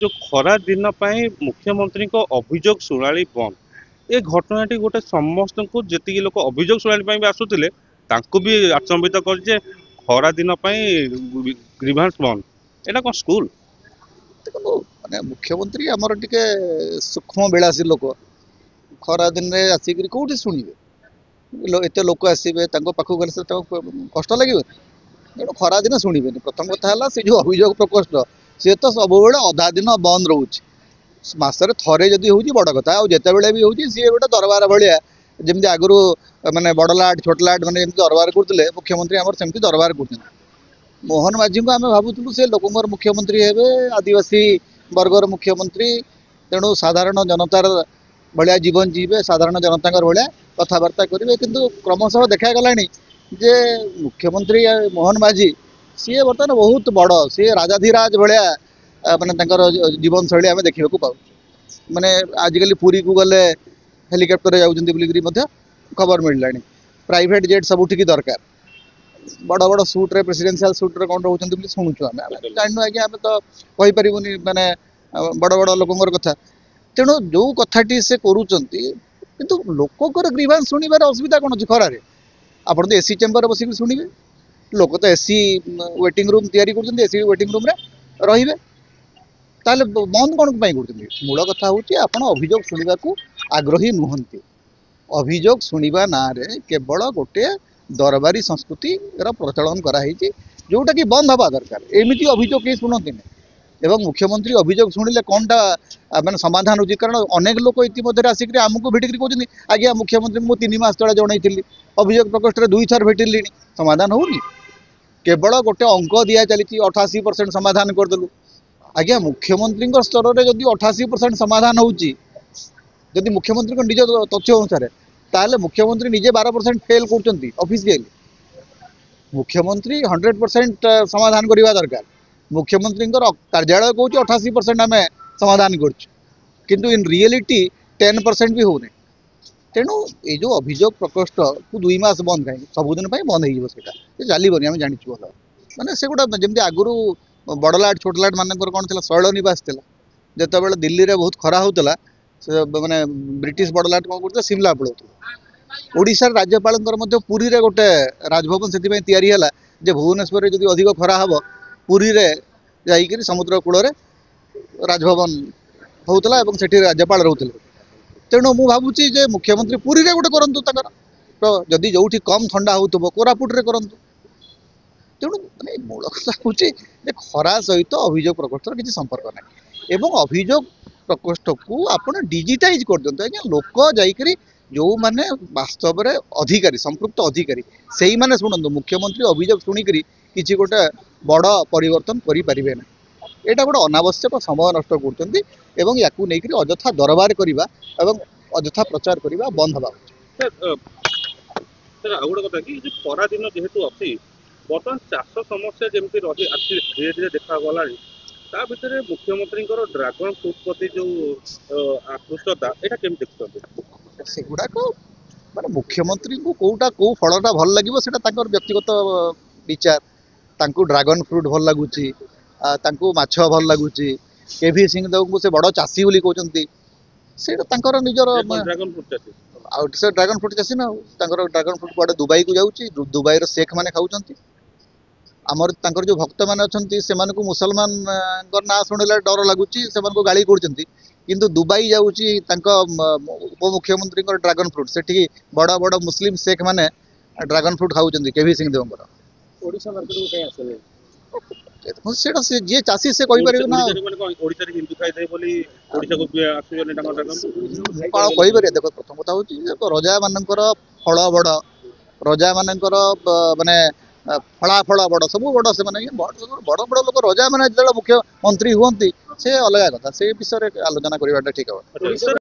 जो खरा दिन मुख्यमंत्री अभियोग शुणाणी बंद ए घटनाटी गोटे समस्त को जी लोक अभियोग शुणाणी भी आसुले भी अचंबित कर खरा दिन ग्रीभांस बंद एटा कौन स्कूल देखो माने मुख्यमंत्री आमर टिके सूक्ष्म बेलासी लोक खरा दिन में आसिक कौटी शुणे एत लोक आसवे पाखक गले कष्ट लगे तेणु खरा दिन शुणे प्रथम कथा है से जो अभियोग प्रकोष्ठ सी तो सब अधा दिन बंद रोच मसरे थे जदि हूँ बड़ कथा आते भी हूँ सी गोटे दरबार भाया जमी आगु मानने बड़लाट छोटलाट मैंने दरबार करते मुख्यमंत्री आम सेमती दरबार कर मोहन माझी को आम भावुलु से लोकंर मुख्यमंत्री हे आदिवासी वर्गर मुख्यमंत्री तेणु साधारण जनतार भाया जीवन जीवे साधारण जनता भाया कथबार्ता करेंगे किंतु क्रमशः देखा गलानी जे मुख्यमंत्री मोहन माझी सी बर्तमान बहुत बड़ सी राजाधिराज भाया मानने जीवन शैली आम देखा पाऊ माने आजिकल पुरी को गले हेलिकप्टर जाऊँगी खबर मिलला प्राइवेट जेट सबुठी दरकार बड़ बड़ सुट्रे प्रेसिडेंशियल सुट्रे कौन रोचे शुणुचु आम जानू आज्ञा आम तो कहीपरूनी मानने बड़ बड़ लोकर कथा तेणु जो कथाटी से करूँ लोकर ग्रीवांस शुणवे असुविधा कौन अच्छी खरारे आपड़ तो एसी चेम्बर बसिक शुणे लोक तो एसी वेटिंग रूम तैयारी एसी वेटिंग रूम रे ताले बंद कौन कर मूल कथा हूँ आप अभियोग शुणा को आग्रही नुहति अभियोग शुणा ना केवल गोटे दरबारी संस्कृति प्रचलन कराई जोटा कि बंद हवा दरकार एमती अभियोग कहीं शुणती एवं मुख्यमंत्री अभियोग शुणिले कौनटा मैंने समाधान होती कारण अनेक लोक इतिमध्य आसिक आमको भेटिक कहते आज्ञा मुख्यमंत्री मुझे 3 मास तले जनई अभियोग प्रकोष्ठ में 2 थर भेटिली समाधान होनी केवल गोटे अंक दि चली 88% समाधान करदेलु आज्ञा मुख्यमंत्री स्तर में जब 88% समाधान होती मुख्यमंत्री निज तथ्य अनुसार ताले मुख्यमंत्री निजे 12% फेल कर ऑफिशियली मुख्यमंत्री 100% समाधान करवा दरकार मुख्यमंत्री कार्यालय कौन 88% आम समाधान करूँ इन रियलिटी 10% भी होने तेणु ये जो अभियोग प्रकोष्ठ को 2 मास बंद कहीं सबुदिन बंद हो चलनी आम जानी भल मानने से गोटा जमी आगुरी बड़लाट छोटलाट मानक कौन थी शैल निवास थी जिते बड़े दिल्ली में बहुत खरा होता माने ब्रिटिश बड़लाट कौन करते सिमला पलाऊला ओडिशार राज्यपाल पुरी रे गोटे राजभवन से तैयारी है जे भुवनेश्वर जब अधिक खरा हम पुरी रे जाइए समुद्र कूल राजभवन होता से राज्यपाल रोते तेणु मु भावुची जे मुख्यमंत्री पुरी रे गोटे करूँ तो जदि जो कम ठंडा हो कोरापुट रे करूँ तेणु माने मूल कथा हूँ खरा सहित अभियोग प्रकोष्ठर किसी संपर्क ना एवं अभियोग प्रकोष्ठ को आप डिजिटाइज कर दिखाँ आज्ञा लोक जाकि जो मैंने वास्तव में अधिकारी संपृक्त अधिकारी से ही मैंने शुणु मुख्यमंत्री अभियोग शुणिक किसी गोटे बड़ परिवर्तन करें ना यहाँ गोटे अनावश्यक समय नष्ट कर अजथा दरबार करवा अजथा प्रचार करवा बंद हवा गोटे कथा कि खरा दिन जेहेतु अच्छी बर्तमान चाष समस्या जमी रही धीरे धीरे देखा गला भितर मुख्यमंत्री ड्रागन फ्रूट प्रति जो आकृष्टता यहाँ केमी देखते से गुड़ाक माने मुख्यमंत्री को कौटा कौ फलटा भल लगे से व्यक्तिगत विचार ड्रागन फ्रूट भल लगुच माछ भल लगुच केवी सिंह देव को से बड़ चाषी बोली कहते से निजर से ड्रागन फ्रूट चाषी ना ड्रागन फ्रूट कड़े दुबई को जाऊँगी दुबई शेख मैंने खाऊँ आमर जो भक्त मैंने अच्छा से मुसलमान ना शुणिले डर लगुच से गाड़ी कर दुबई जाऊँगी उपमुख्यमंत्री ड्रागन फ्रूट से बड़ बड़ मुस्लिम शेख मैंने ड्रागन फ्रूट खाऊँ केवी सिंह देव जी चाषी से कहीपर ना कहीपर देख प्रथम कथा हूँ रजा मानकर फल बड़ रजा मानकर माने फला फल बड़ सब बड़ से बड़ बड़ लोक रजा मैंने जो मुख्यमंत्री हमें से अलग कथा से विषय आलोचना करवाटा ठीक है।